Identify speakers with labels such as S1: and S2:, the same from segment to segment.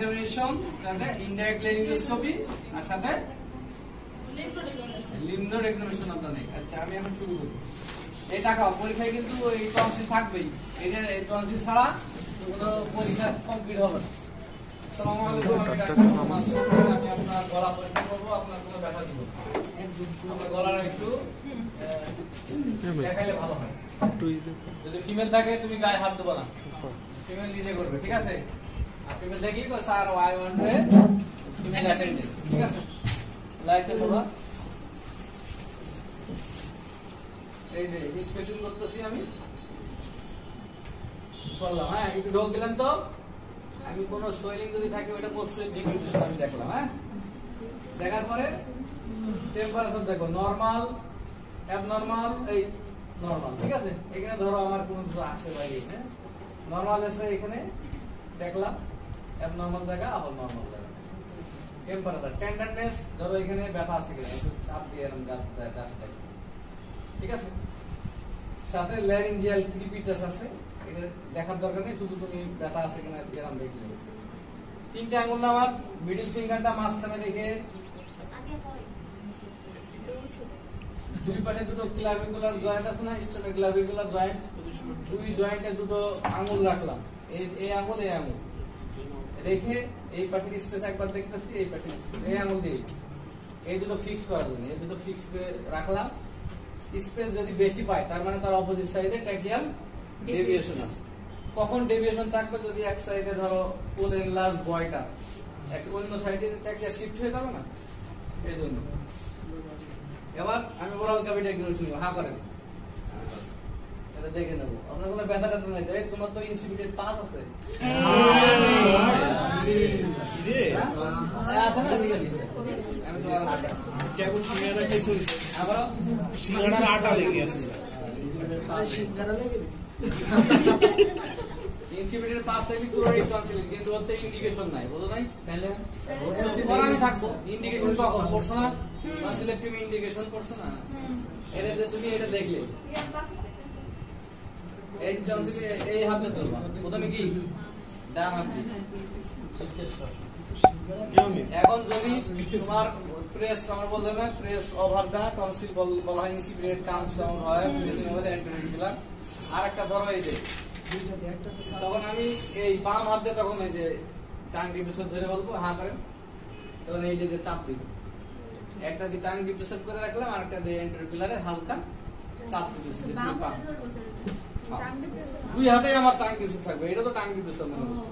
S1: Examination, সাথে indirect laryngoscopy, আর সাথে lymph examination আপনাদের। আচ্ছা আমি এখন শুরু করি। এই টাকা পরীক্ষায় কিন্তু এই টনসিল থাকবেই, এই টনসিল ছাড়া কোনো পরীক্ষা কমপ্লিট হবে না। আসসালামু আলাইকুম, আমি ডাক্তার মাসুদ। আমি আপনার গলা পরীক্ষা করবো, আপনার কোনো ব্যথা দিব না। আপনার গলাটা একটু দেখাইলে ভালো হয়। যদি ফিমেল থাকে তুমি গায়ে হাত দেবো না, ফিমেল নিজে করবে, ঠিক আছে? আর ফিমেল দেখি sir I want a female attendant, ঠিক আছে? লাইটে তোলা এই যে ইন্সপেকশন করতেছি আমি, করলাম। হ্যাঁ, একটু ঢোক দিলাম তো, আমি কোনো সোয়েলিং যদি থাকে ওটা পোস্টের ডিগ্রিটেশন আমি দেখলাম। হ্যাঁ, দেখার পরে টেম্পারেচার দেখো, নরমাল, অ্যাবনরমাল, এই নরমাল, ঠিক আছে? এখানে ধরো আমার কোনো কিছু আছে বাইরে, হ্যাঁ, নরমাল আছে এখানে দেখলাম, অ্যাবনরমাল দেখা, আবার নরমাল দেখা। টেম্পারেচার, টেন্ডারনেস, ধরো এখানে ব্যথা আছে কিনা, একটু চাপ দিয়ে এরকম দাঁড়াতে, ঠিক আছে? সাথে ল্যারিঞ্জিয়াল ক্রিপিটাস আছে, এটা দেখার দরকার নেই, শুধু তুমি ব্যথা আছে কিনা এরকম দেখলে। তিনটে আঙুল আমার মিডল ফিঙ্গারটা মাঝখানে রেখে দুই পাশে দুটো ক্লাভিকুলার জয়েন্ট আছে না, স্টোনের ক্লাভিকুলার জয়েন্ট, দুই জয়েন্টে দুটো আঙুল রাখলাম, এই আঙুল এই আঙুল রেখে এই পাশে স্পেস একবার দেখতেছি, এই পাশে এই আঙুল দিয়ে এই দুটো ফিক্সড করার জন্য এই দুটো ফিক্সড করে রাখলাম। স্পেস যদি বেশি পায় তার মানে তার অপোজিট সাইডে ট্যাকিয়াল ডেভিয়েশন আছে। কখন ডেভিয়েশন থাকবে? যদি এক সাইডে ধরো পোল এনলার্জ বয়টা, এক অন্য সাইডে ট্যাকিয়া শিফট হয়ে যাবে না, এই জন্য। এবার আমি ওরাল ক্যাভিটি এক্সামিনেশন করব, হ্যাঁ করেন, এটা দেখে নেবো। আপনার কোনো ব্যথা ট্যাথা নাই তো? তোমার তো ইনসিপিটেড পাস আছে, আছে না? ঠিক আছে, আমি তোমার কেবল সিঙ্গারা খাইছি, আবার সিঙ্গারার আটা লেগে আছে, সিঙ্গারা লেগে ইনসিপিটেড পাস থাকলে পুরো এই টনসিল, কিন্তু ওতে ইন্ডিকেশন নাই, বুঝো নাই? তাহলে পরে আমি থাকবো ইন্ডিকেশন কখন করছো না, টনসিলের তুমি ইন্ডিকেশন করছো না, এটা যে তুমি এটা দেখলে এই টনসিল এই হাতে ধরবা, প্রথমে কি ডান হাত। এখন যদি তোমার প্রেস, আমার বলতে হবে প্রেস ওভার দা টনসিল বলা হয়, ইনসিপিটেড কাম সাউন্ড হয়, প্রেসিং ওভার দ্য এন্টেরিকুলার। আর একটা ধরো এই যে, তখন আমি এই বাম হাত দিয়ে তখন এই যে টাং ডিপ্রেশন ধরে বলবো, হ্যাঁ করেন, তখন এই যে চাপ দিব, একটা দিয়ে টাং ডিপ্রেশন করে রাখলাম, আর একটা দিয়ে এন্টেরিকুলারে হালকা চাপ দিতেছি। দুই হাতে আমার টাং ডিপ্রেশন থাকবে, এটা তো টাং ডিপ্রেশন মনে হবে।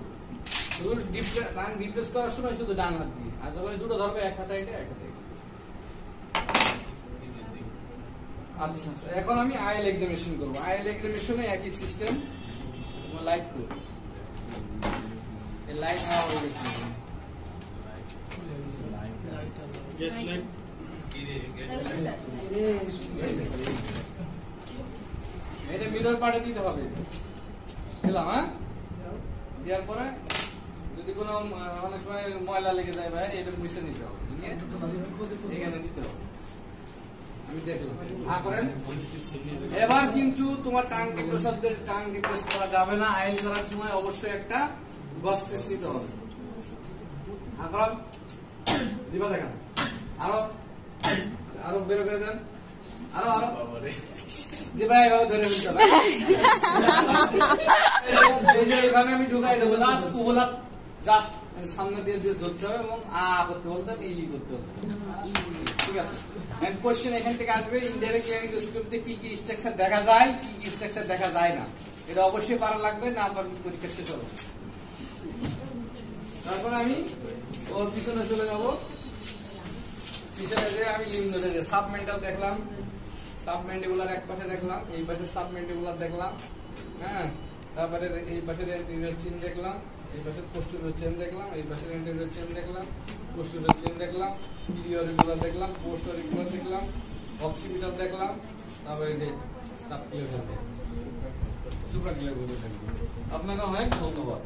S1: টাং ডিপ্রেস করার সময় শুধু ডান হাত দিয়ে, আর যখন দুটো ধরবে এক হাতে এটা, এক হাতে। আচ্ছা, এখন আমি আইএল এক্সামিনেশন করবো। আইএল এক্সামিনেশনে একই সিস্টেম, লাইট করবো, লাইট হাওয়া হয়ে গেছে, এটা মিরর পার্টে দিতে হবে, দিলাম। হ্যাঁ, দেওয়ার পরে যদি কোনো অনেক সময় ময়লা লেগে যায় ভাই, এটা মুছে নিতে হবে, এখানে দিতে হবে। আমি দেখলাম, হ্যাঁ করেন। এবার কিন্তু তোমার টাং ডিপ্রেস করা যাবে না। আইল করার সময় অবশ্যই একটা গস টেস্ট নিতে হবে। হ্যাঁ করেন, দিবা দেখান, আরো আরো বেরো করে দেন, আরো আরো দিবা, এভাবে ধরে ফেলতে হবে। এইভাবে আমি ঢুকাই দেবো, জাস্ট সামনে দিয়ে ধরতে হবে এবং আ করতে বলতে হবে, ই করতে হবে, ঠিক আছে? কোশ্চেন এখান থেকে আসবে, ইনডাইরেক্ট ল্যারিঙ্গোস্কোপিতে কি কি স্ট্রাকচার দেখা যায়, কি কি স্ট্রাকচার দেখা যায় না, এটা অবশ্যই পারা লাগবে, না পারলে পরীক্ষা শেষ হবে। তারপরে আমি ওর পিছনে চলে যাব, পিছনে যে আমি লিম্ব নোডে সাবমেন্টাল দেখলাম, সাবমেন্ডিবুলার এক পাশে দেখলাম, এই পাশে সাবমেন্ডিবুলার দেখলাম, হ্যাঁ, তারপরে এই পাশে অ্যান্টেরিয়র চেইন দেখলাম, এই পাশে পোস্টেরিয়র চেইন দেখলাম, এই পাশে অ্যান্টেরিয়র চেইন দেখলাম, পোস্টেরিয়র চেইন দেখলাম, পিরিয়ডিকুলার দেখলাম, পোস্ট অরিকুলার দেখলাম, অক্সিপিটাল দেখলাম, তারপরে এই সাবক্লিভিয়ার দেখলাম, সুপ্রাক্লিভিয়ার দেখলাম। আপনাকে অনেক ধন্যবাদ।